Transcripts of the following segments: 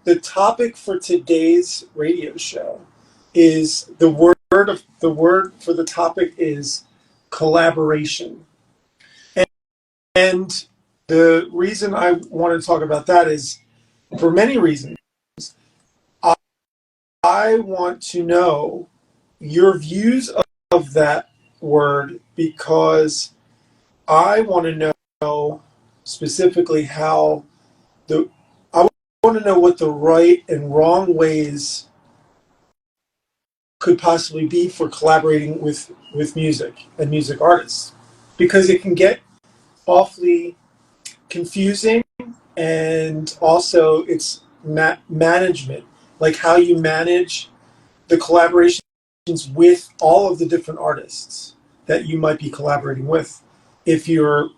the topic for today's radio show is the word for the topic is collaboration. And the reason I want to talk about that is for many reasons. I want to know your views of that word because I want to know specifically how I want to know what the right and wrong ways could possibly be for collaborating with music and music artists, because it can get awfully confusing, and also it's management, like how you manage the collaborations with all of the different artists that you might be collaborating with if you're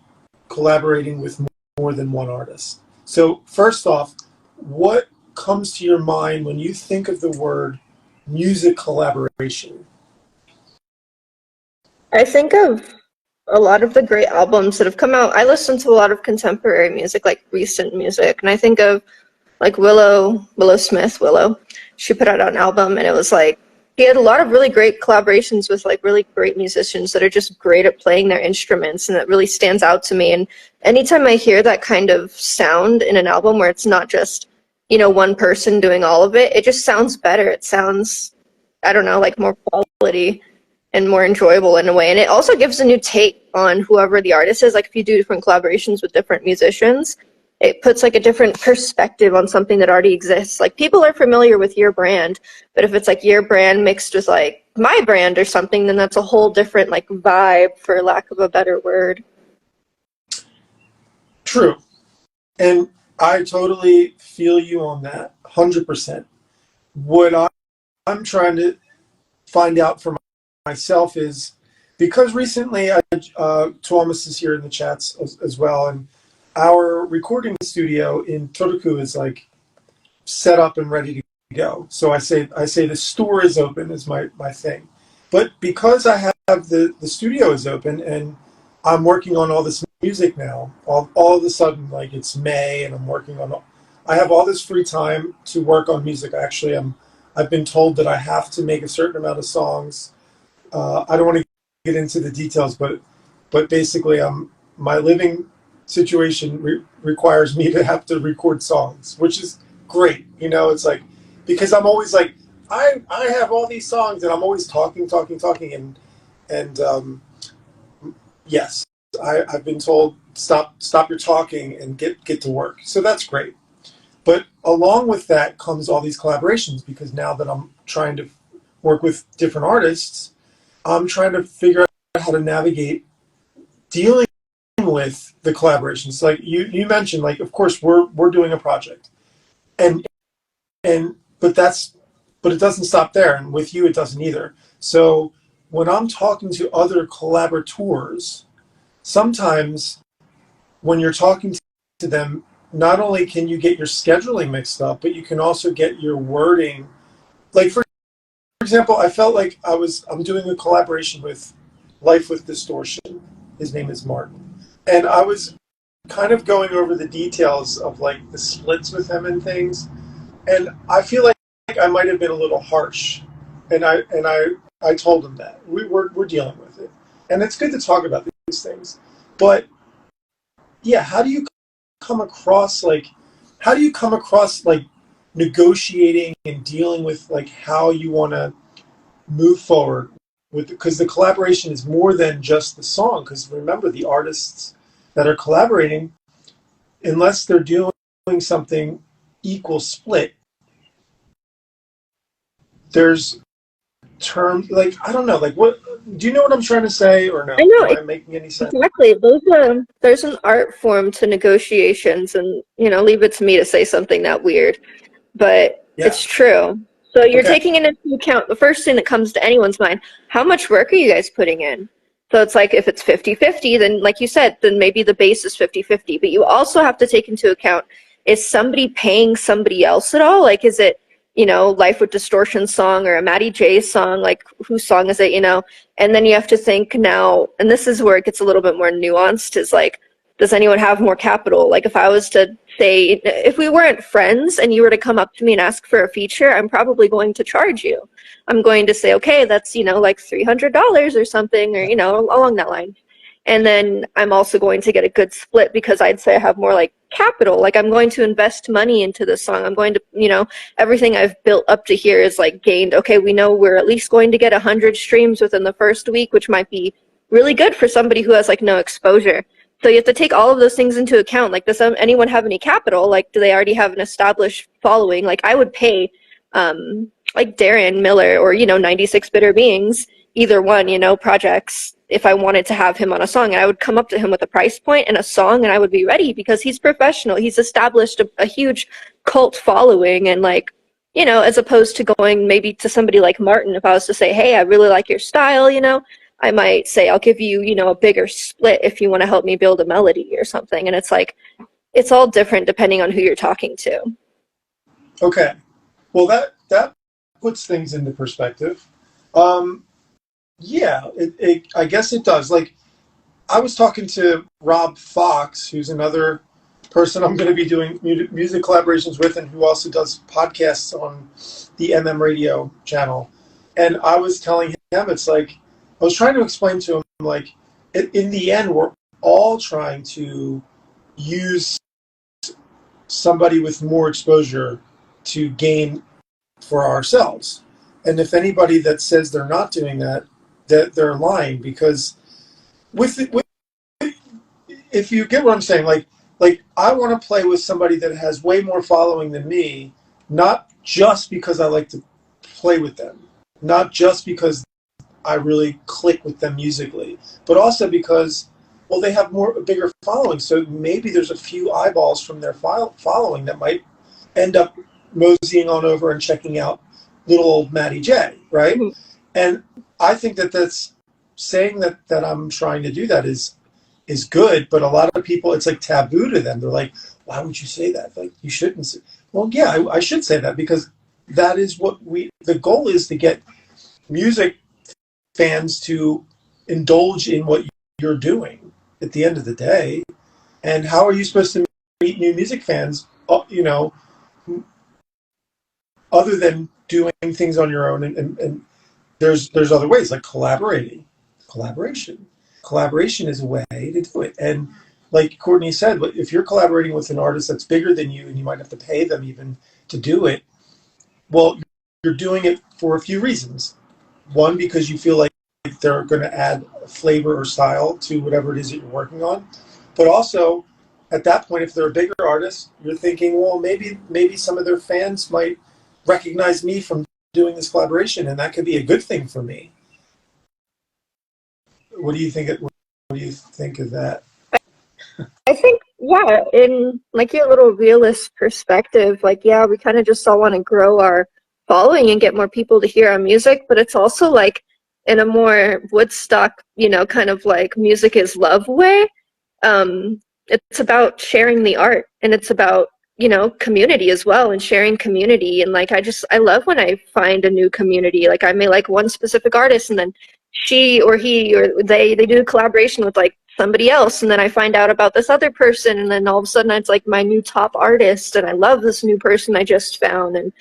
collaborating with more than one artist. So first off, what comes to your mind when you think of the word music collaboration? I think of a lot of the great albums that have come out. I listen to a lot of contemporary music, like recent music, and I think of like Willow Smith. She put out an album, and it was like she had a lot of really great collaborations with like really great musicians that are just great at playing their instruments, and that really stands out to me. And anytime I hear that kind of sound in an album where it's not just, you know, one person doing all of it, it just sounds better. It sounds, I don't know, like more quality and more enjoyable in a way. And it also gives a new take on whoever the artist is. Like if you do different collaborations with different musicians, it puts like a different perspective on something that already exists. Like people are familiar with your brand, but if it's like your brand mixed with like my brand or something, then that's a whole different like vibe, for lack of a better word. True. And I totally feel you on that, 100%. What I'm trying to find out for myself is, because recently Thomas is here in the chats as well, and our recording studio in Todoku is like set up and ready to go. So I say the store is open is my thing. But because I have the studio is open and I'm working on all this music now, all of a sudden, like it's May and I have all this free time to work on music. Actually, I've been told that I have to make a certain amount of songs. I don't want to get into the details, but basically, my living situation requires me to have to record songs, which is great. You know, it's like, because I'm always like, I have all these songs and I'm always talking, and yes, I've been told stop your talking and get to work. So that's great. But along with that comes all these collaborations, because now that I'm trying to work with different artists, I'm trying to figure out how to navigate dealing with the collaborations. Like you mentioned, like of course we're doing a project, and but it doesn't stop there, and with you it doesn't either. So when I'm talking to other collaborators, sometimes when you're talking to them, not only can you get your scheduling mixed up, but you can also get your wording. Like for example, I felt like I'm doing a collaboration with Life with Distortion. His name is Martin. And I was kind of going over the details of like the splits with him and things. And I feel like I might have been a little harsh. And I told him that. We're dealing with it. And it's good to talk about these things. But yeah, how do you come across like negotiating and dealing with like how you want to move forward with, because the collaboration is more than just the song, because remember, the artists that are collaborating, unless they're doing something equal split, there's terms like, I don't know, like what do you know what I'm trying to say, or no? I know. Am I making any sense? Exactly. There's an art form to negotiations, and you know, leave it to me to say something that weird, but Yeah. it's true. So you're Okay. taking into account the first thing that comes to anyone's mind: how much work are you guys putting in? So it's like if it's 50-50, then like you said, then maybe the base is 50-50. But you also have to take into account, is somebody paying somebody else at all? Like, is it, you know, Life with Distortion song or a Matty J song? Like, whose song is it, you know? And then you have to think now, and this is where it gets a little bit more nuanced, is like, does anyone have more capital? Like if I was to say, if we weren't friends and you were to come up to me and ask for a feature, I'm probably going to charge you. I'm going to say, okay, that's, like $300 or something, or, along that line. And then I'm also going to get a good split because I'd say I have more like capital. Like I'm going to invest money into this song. I'm going to, everything I've built up to here is like gained. Okay, we know we're at least going to get 100 streams within the first week, which might be really good for somebody who has like no exposure. So you have to take all of those things into account. Like, does anyone have any capital? Like, do they already have an established following? Like, I would pay, like Darren Miller or 96 Bitter Beings, either one, projects, if I wanted to have him on a song, and I would come up to him with a price point and a song, and I would be ready because he's professional. He's established a huge cult following, and like, as opposed to going maybe to somebody like Martin. If I was to say, hey, I really like your style, I might say, I'll give you, a bigger split if you want to help me build a melody or something. And it's like, it's all different depending on who you're talking to. Okay. Well, that puts things into perspective. Yeah, I guess it does. Like, I was talking to Rob Fox, who's another person I'm going to be doing music collaborations with, and who also does podcasts on the MM radio channel. And I was telling him, it's like, I was trying to explain to him, like, in the end, we're all trying to use somebody with more exposure to gain for ourselves. And if anybody that says they're not doing that, that they're lying, because if you get what I'm saying, like I want to play with somebody that has way more following than me, not just because I like to play with them, not just because I really click with them musically, but also because, well, they have a bigger following. So maybe there's a few eyeballs from their following that might end up moseying on over and checking out little old Matty J, right? Mm-hmm. And I think that's saying that I'm trying to do that is good, but a lot of people, it's like taboo to them. They're like, why would you say that? Like, you shouldn't say. Well, yeah, I should say that, because that is what the goal is, to get music fans to indulge in what you're doing at the end of the day. And how are you supposed to meet new music fans, other than doing things on your own? And there's other ways, like collaboration. Collaboration is a way to do it. And like Courtney said, if you're collaborating with an artist that's bigger than you, and you might have to pay them even to do it, well, you're doing it for a few reasons. One, because you feel like they're going to add flavor or style to whatever it is that you're working on. But also, at that point, if they're a bigger artist, you're thinking, well, maybe some of their fans might recognize me from doing this collaboration, and that could be a good thing for me. What do you think of that? I think, yeah, in like your little realist perspective, like, yeah, we kind of just all want to grow our following and get more people to hear our music, but it's also like in a more Woodstock, kind of like music is love way. It's about sharing the art, and it's about, community as well, and sharing community. And like, I love when I find a new community. Like, I may like one specific artist, and then she or he or they do a collaboration with like somebody else, and then I find out about this other person, and then all of a sudden it's like my new top artist, and I love this new person I just found. And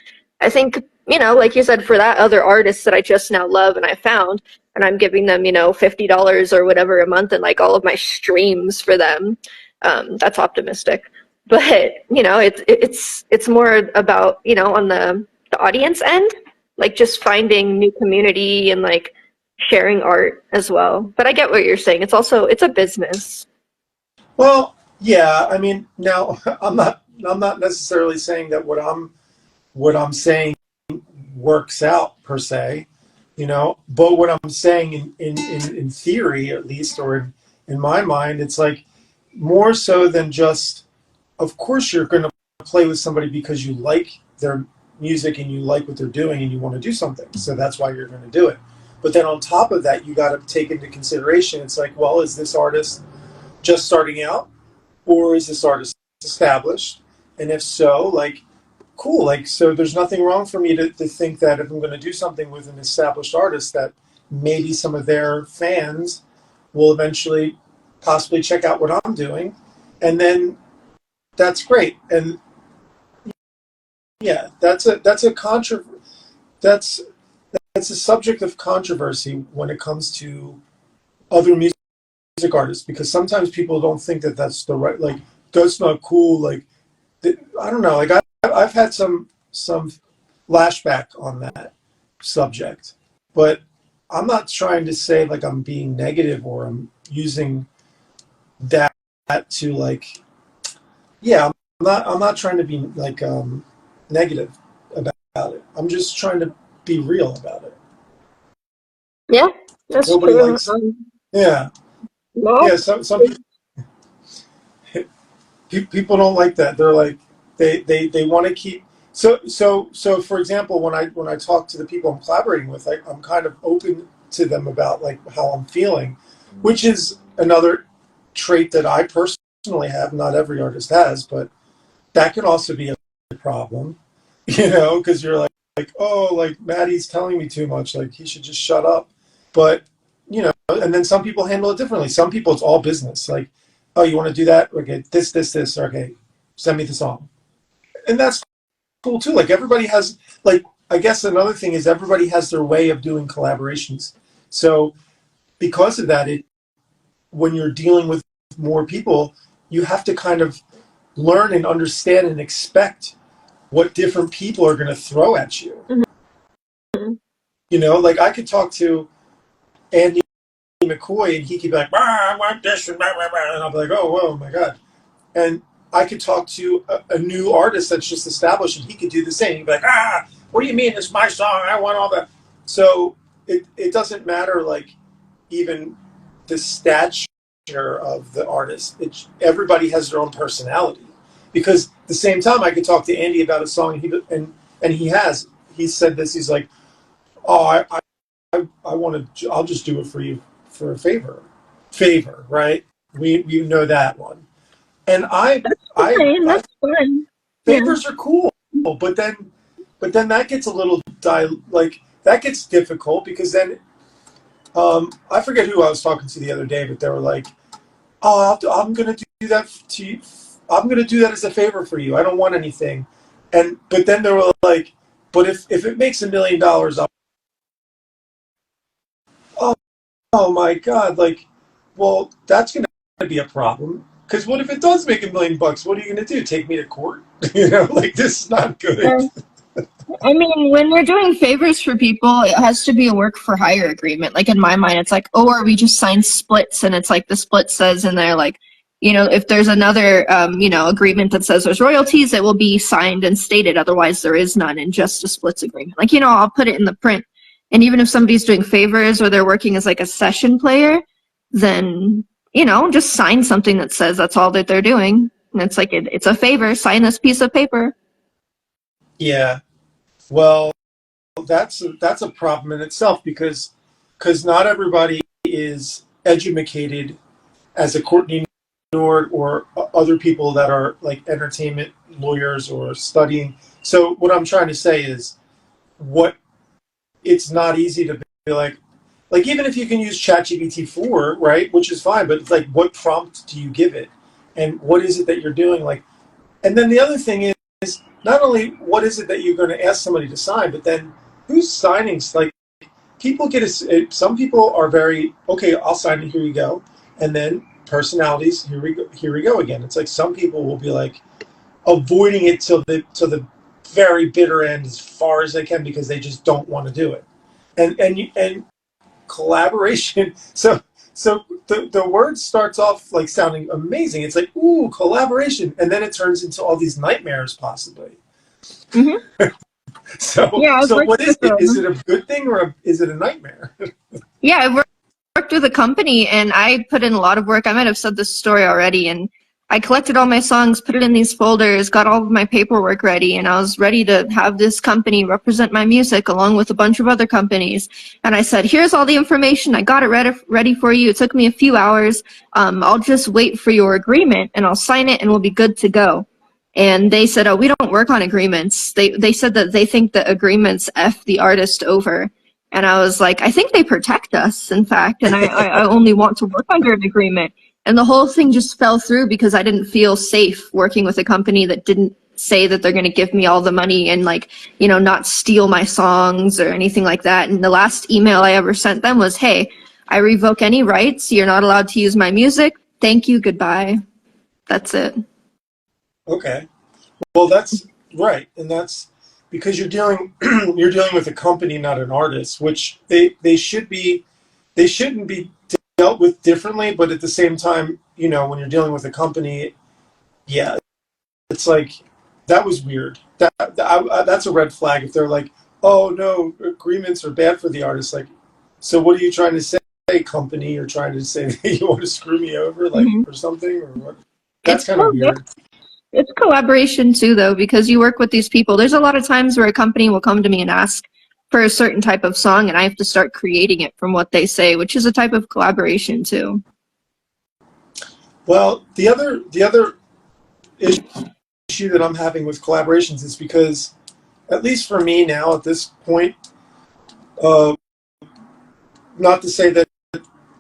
I think, like you said, for that other artist that I just now love and I found, and I'm giving them, $50 or whatever a month, and like all of my streams for them, that's optimistic. But it's more about, on the audience end, like just finding new community and like sharing art as well. But I get what you're saying. It's a business. Well, yeah. I mean, now I'm not necessarily saying that what I'm saying works out per se, but what I'm saying in theory, at least, or in my mind, it's like more so than just, of course you're going to play with somebody because you like their music and you like what they're doing and you want to do something. So that's why you're going to do it. But then on top of that, you got to take into consideration, it's like, well, is this artist just starting out, or is this artist established? And if so, like, cool. Like, so there's nothing wrong for me to think that if I'm going to do something with an established artist, that maybe some of their fans will eventually possibly check out what I'm doing. and then that's great. And yeah, that's that's that's a subject of controversy when it comes to other music artists, because sometimes people don't think that that's the right, like, that's not cool. Like, I don't know. Like, I've had some lashback on that subject, but I'm not trying to say like I'm being negative or I'm using that to like, yeah, I'm not trying to be like negative about it. I'm just trying to be real about it. Yeah, that's Nobody true. likes, yeah, No, yeah. Some people don't like that. They're like, they want to keep. So for example, when I talk to the people I'm collaborating with, I'm kind of open to them about like how I'm feeling, which is another trait that I personally have. Not every artist has, but that can also be a problem, because you're like, oh, like Matty's telling me too much, like he should just shut up. But and then some people handle it differently. Some people it's all business, like, oh, you want to do that? Okay, this. Okay, send me the song, and that's cool too. Like everybody has, like, I guess another thing is everybody has their way of doing collaborations. So because of that, when you're dealing with more people, you have to kind of learn and understand and expect what different people are going to throw at you. mhm. Like I could talk to Andy McCoy and he could be like, I want this, and I'll be like, oh, whoa, my God. And I could talk to a new artist that's just established and he could do the same. He'd be like, what do you mean? It's my song. I want all that. So it doesn't matter, like, even the stature of the artist. Everybody has their own personality. Because at the same time, I could talk to Andy about a song, and he said this. He's like, oh, I want to. I'll just do it for you for a favor, right? We know that one, and That's fine. I That's fun. Yeah. favors are cool, but then that gets a little like that gets difficult because then I forget who I was talking to the other day, but they were like, oh, I'm gonna do that to you. I'm gonna do that as a favor for you. I don't want anything, but then they were like, but if it makes $1 million, oh, oh my God, like, well, that's gonna be a problem. Because what if it does make $1 million? What are you gonna do? Take me to court? Like, this is not good. I mean, when we're doing favors for people, it has to be a work for hire agreement. Like in my mind, it's like, oh, or we just sign splits, and it's like the split says in there, like, if there's another, agreement that says there's royalties, it will be signed and stated. Otherwise, there is none in just a splits agreement. Like, I'll put it in the print. And even if somebody's doing favors or they're working as like a session player, then, just sign something that says that's all that they're doing. And it's like, it's a favor, sign this piece of paper. Yeah. Well, that's a problem in itself because not everybody is educated as a Courtney Nord or other people that are like entertainment lawyers or studying. So what I'm trying to say is, what it's not easy to be like even if you can use ChatGPT 4, right, which is fine, but like what prompt do you give it, and what is it that you're doing, like, and then the other thing is not only what is it that you're going to ask somebody to sign, but then who's signing? Like, people some people are very, okay, I'll sign it, here you go, and then personalities, here we go again. It's like some people will be like avoiding it till the very bitter end as far as they can because they just don't want to do it, and collaboration. So the word starts off like sounding amazing. It's like, ooh, collaboration, and then it turns into all these nightmares possibly. Mm-hmm. So Yeah, I've so worked what is with it? Is it a good thing or is it a nightmare? Yeah, I've worked with a company and I put in a lot of work. I might have said this story already, and I collected all my songs, put it in these folders, got all of my paperwork ready, and I was ready to have this company represent my music along with a bunch of other companies. And I said, here's all the information. I got it ready for you. It took me a few hours. I'll just wait for your agreement and I'll sign it and we'll be good to go. And they said, oh, we don't work on agreements. They said that they think that agreements F the artist over. And I was like, I think they protect us, in fact, and I only want to work under an agreement. And the whole thing just fell through because I didn't feel safe working with a company that didn't say that they're going to give me all the money and like, not steal my songs or anything like that. And the last email I ever sent them was, hey, I revoke any rights. You're not allowed to use my music. Thank you. Goodbye. That's it. Okay. Well, that's right. And that's because you're dealing with a company, not an artist, which they shouldn't be dealt with differently, but at the same time, when you're dealing with a company, yeah, it's like that was weird. That's a red flag if they're like, oh no, agreements are bad for the artist. Like, so what are you trying to say, company? You're trying to say that you want to screw me over, like, or something, or what? That's kind of weird. It's collaboration too, though, because you work with these people. There's a lot of times where a company will come to me and ask for a certain type of song, and I have to start creating it from what they say, which is a type of collaboration too. Well, the other issue that I'm having with collaborations is because, at least for me now at this point, not to say that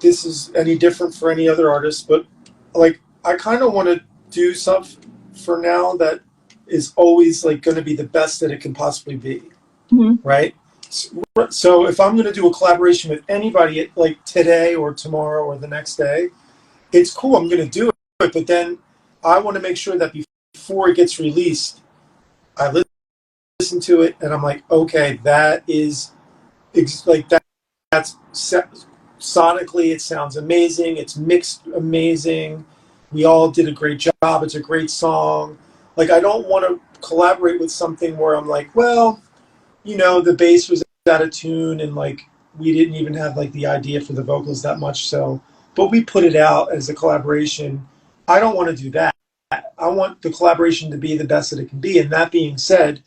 this is any different for any other artist, but like I kind of want to do stuff for now that is always like going to be the best that it can possibly be, right? So if I'm going to do a collaboration with anybody like today or tomorrow or the next day, it's cool. I'm going to do it, but then I want to make sure that before it gets released, I listen to it and I'm like, okay, that is like that. That's sonically, it sounds amazing. It's mixed amazing. We all did a great job. It's a great song. Like, I don't want to collaborate with something where I'm like, well, the bass was out of tune and like we didn't even have like the idea for the vocals that much. So, but we put it out as a collaboration. I don't want to do that. I want the collaboration to be the best that it can be. And that being said,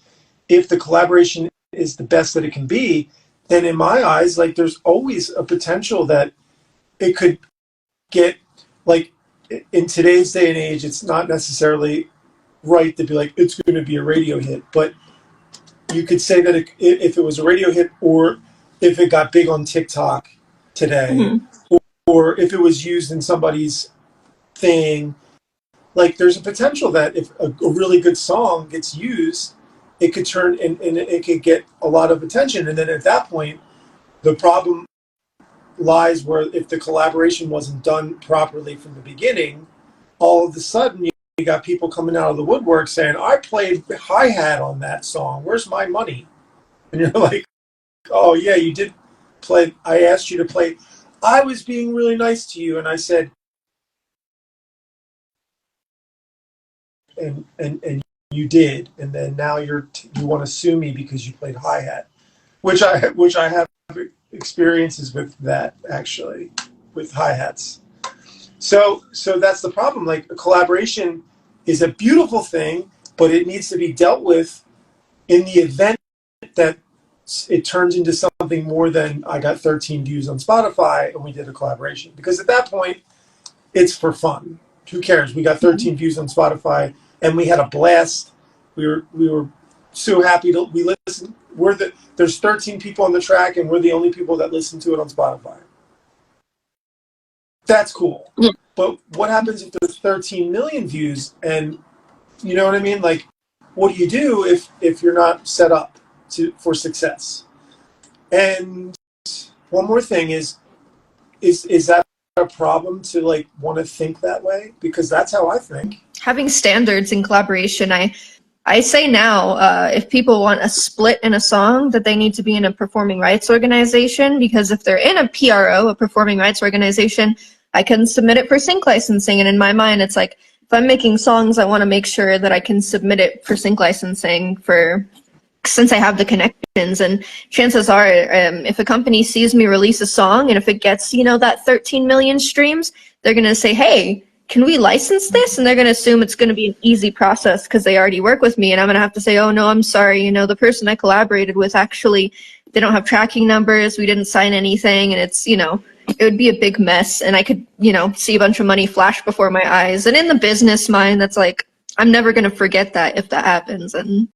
if the collaboration is the best that it can be, then in my eyes, like there's always a potential that it could get like in today's day and age, it's not necessarily right to be like, it's going to be a radio hit, but you could say that if it was a radio hit or if it got big on TikTok today, or if it was used in somebody's thing, like there's a potential that if a really good song gets used, it could turn and it could get a lot of attention. And then at that point, the problem lies where if the collaboration wasn't done properly from the beginning, all of a sudden you got people coming out of the woodwork saying, I played hi-hat on that song. Where's my money? And you're like, oh yeah, you did play. I asked you to play. I was being really nice to you. And I said, and you did, and then now you want to sue me because you played hi-hat, which I have experiences with that actually, with hi-hats. So that's the problem. Like a collaboration is a beautiful thing, but it needs to be dealt with in the event that it turns into something more than I got 13 views on Spotify and we did a collaboration. Because at that point, it's for fun. Who cares? We got 13 views on Spotify and we had a blast. We were so happy we listened. There's 13 people on the track and we're the only people that listen to it on Spotify. That's cool. Yeah. But what happens if there's 13 million views and you know what I mean? Like, what do you do if you're not set up for success? And one more thing is that a problem to like want to think that way? Because that's how I think. Having standards in collaboration, I say now, if people want a split in a song, that they need to be in a performing rights organization, because if they're in a PRO, a performing rights organization, I can submit it for sync licensing. And in my mind, it's like, if I'm making songs, I want to make sure that I can submit it for sync licensing since I have the connections. And chances are, if a company sees me release a song and if it gets, that 13 million streams, they're going to say, hey, can we license this? And they're going to assume it's going to be an easy process because they already work with me. And I'm going to have to say, oh, no, I'm sorry. The person I collaborated with, actually, they don't have tracking numbers. We didn't sign anything. And it's, it would be a big mess. And I could, see a bunch of money flash before my eyes. And in the business mind, that's like, I'm never going to forget that if that happens. And